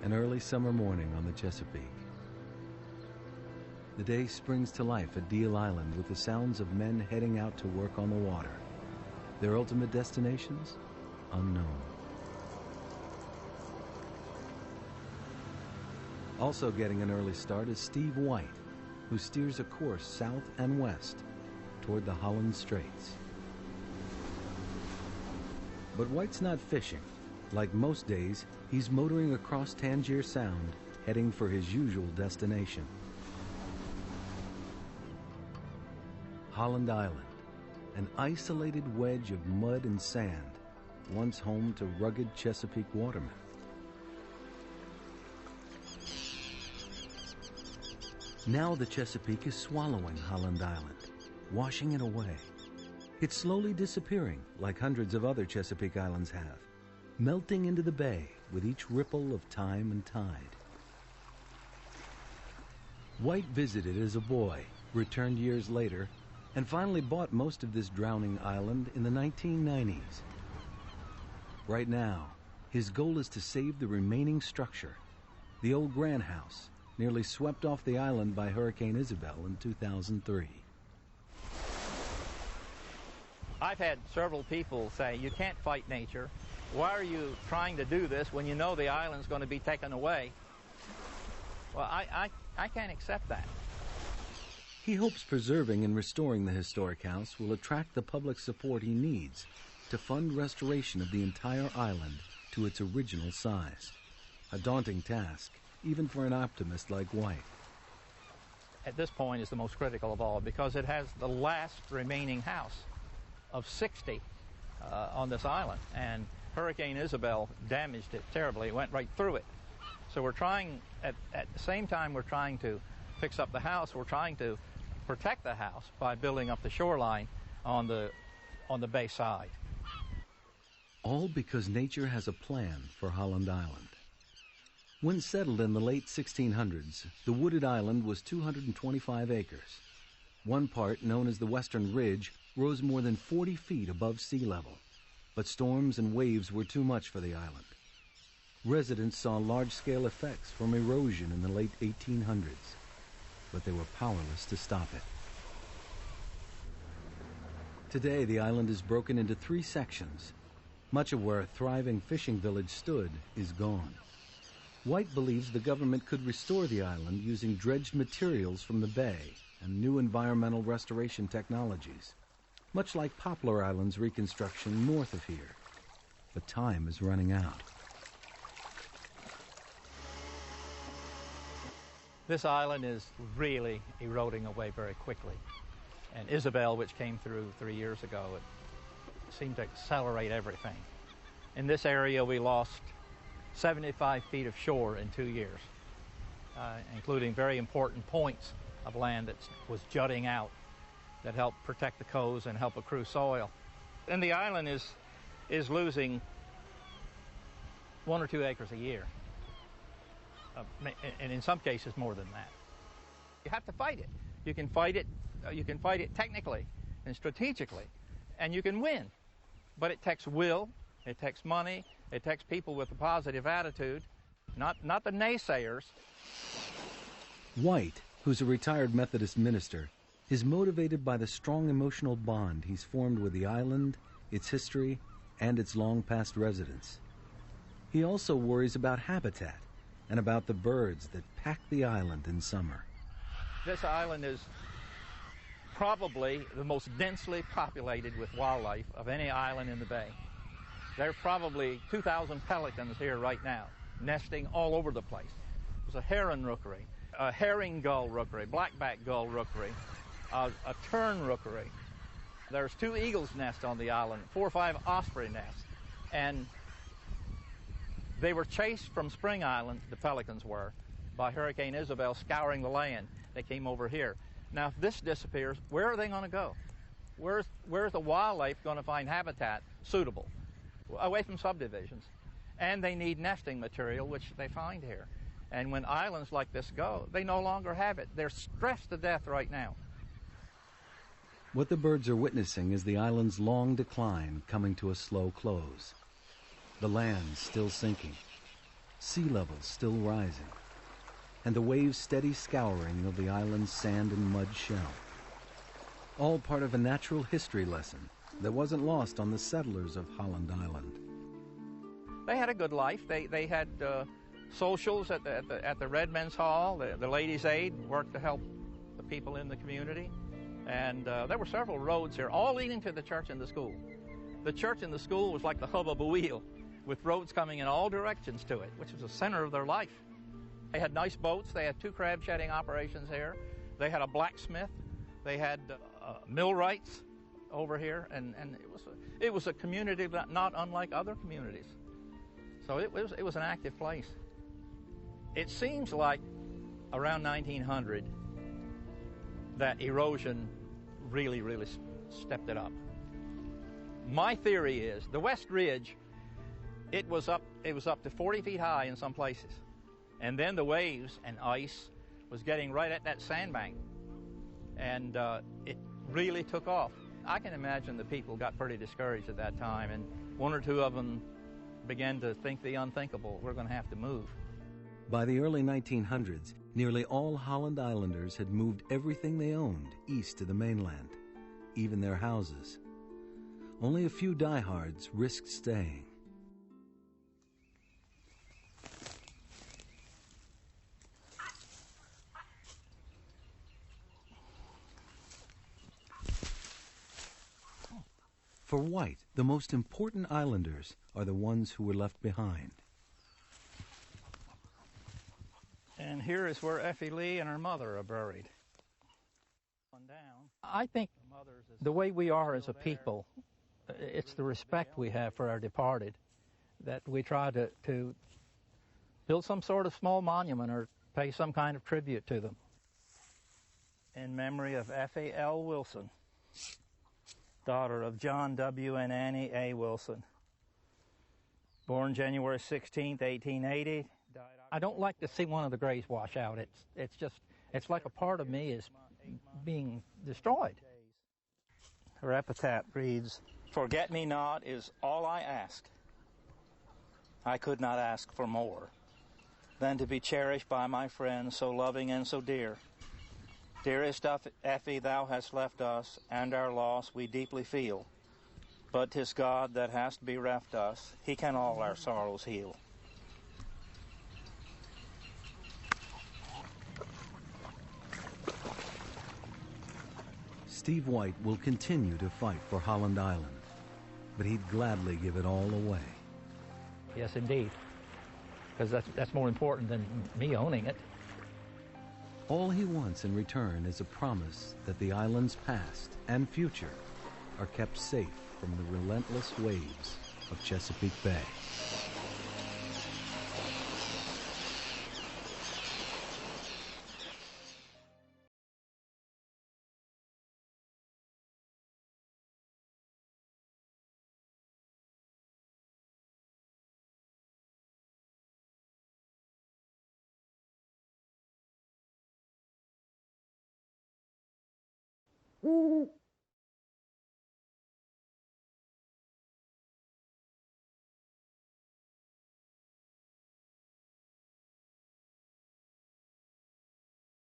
An early summer morning on the Chesapeake. The day springs to life at Deal Island with the sounds of men heading out to work on the water. Their ultimate destinations? Unknown. Also getting an early start is Steve White, who steers a course south and west toward the Holland Straits. But White's not fishing. Like most days, he's motoring across Tangier Sound, heading for his usual destination. Holland Island, an isolated wedge of mud and sand, once home to rugged Chesapeake watermen. Now the Chesapeake is swallowing Holland Island, washing it away. It's slowly disappearing, like hundreds of other Chesapeake Islands have, melting into the bay with each ripple of time and tide. White visited as a boy, returned years later, and finally bought most of this drowning island in the 1990s. Right now, his goal is to save the remaining structure, the old Grant House, nearly swept off the island by Hurricane Isabel in 2003. I've had several people say, you can't fight nature. Why are you trying to do this when you know the island's going to be taken away? Well, I can't accept that. He hopes preserving and restoring the historic house will attract the public support he needs to fund restoration of the entire island to its original size. A daunting task, even for an optimist like White. At this point is the most critical of all because it has the last remaining house of 60 on this island, and Hurricane Isabel damaged it terribly. It went right through it. So we're trying, at the same time we're trying to fix up the house, we're trying to protect the house by building up the shoreline on the bay side. All because nature has a plan for Holland Island. When settled in the late 1600s, the wooded island was 225 acres. One part, known as the Western Ridge, rose more than 40 feet above sea level, but storms and waves were too much for the island. Residents saw large-scale effects from erosion in the late 1800s, but they were powerless to stop it. Today, the island is broken into 3 sections. Much of where a thriving fishing village stood is gone. White believes the government could restore the island using dredged materials from the bay and new environmental restoration technologies, much like Poplar Island's reconstruction north of here. But time is running out. This island is really eroding away very quickly. And Isabel, which came through 3 years ago, it seemed to accelerate everything. In this area, we lost 75 feet of shore in 2 years, including very important points of land that was jutting out that helped protect the coast and help accrue soil. And the island is losing 1 or 2 acres a year, and in some cases more than that. You have to fight it. You can fight it technically and strategically, and you can win. But it takes will, it takes money, it takes people with a positive attitude, not the naysayers. White, who's a retired Methodist minister, is motivated by the strong emotional bond he's formed with the island, its history, and its long-past residents. He also worries about habitat and about the birds that pack the island in summer. This island is probably the most densely populated with wildlife of any island in the bay. There are probably 2,000 pelicans here right now, nesting all over the place. There's a heron rookery, a herring gull rookery, blackback gull rookery, a tern rookery. There's 2 eagles' nests on the island, 4 or 5 osprey nests. And they were chased from Spring Island, the pelicans were, by Hurricane Isabel scouring the land. They came over here. Now, if this disappears, where are they going to go? Where's the wildlife going to find habitat suitable? Away from subdivisions. And they need nesting material, which they find here. And when islands like this go, they no longer have it. They're stressed to death right now. What the birds are witnessing is the island's long decline coming to a slow close. The land's still sinking. sea levels still rising, and the waves' steady scouring of the island's sand and mud shell. All part of a natural history lesson that wasn't lost on the settlers of Holland Island. They had a good life. They had socials at the Red Men's Hall. The Ladies' Aid worked to help the people in the community. And there were several roads here, all leading to the church and the school. The church and the school was like the hub of a wheel, with roads coming in all directions to it, which was the center of their life. They had nice boats. They had 2 crab shedding operations here. They had a blacksmith. They had millwrights over here, and it was a community not unlike other communities. So it was an active place. It seems like around 1900 that erosion really stepped it up. My theory is the West Ridge, it was up to 40 feet high in some places, and then the waves and ice was getting right at that sandbank, and it really took off. I can imagine the people got pretty discouraged at that time, and 1 or 2 of them began to think the unthinkable. We're going to have to move. By the early 1900s, nearly all Holland Islanders had moved everything they owned east to the mainland, even their houses. Only a few diehards risked staying. For White, the most important islanders are the ones who were left behind. And here is where Effie Lee and her mother are buried. I think the way we are as a people, it's the respect we have for our departed, that we try to build some sort of small monument or pay some kind of tribute to them. In memory of Effie L. Wilson, daughter of John W. and Annie A. Wilson. Born January 16th, 1880. I don't like to see one of the graves wash out. It's like a part of me is being destroyed. Her epitaph reads, "Forget-me-not is all I ask. I could not ask for more than to be cherished by my friends so loving and so dear. Dearest Effie, thou hast left us, and our loss we deeply feel. But 'tis God that hast bereft us. He can all our sorrows heal." Steve White will continue to fight for Holland Island, but he'd gladly give it all away. Yes, indeed, because that's more important than me owning it. All he wants in return is a promise that the island's past and future are kept safe from the relentless waves of Chesapeake Bay.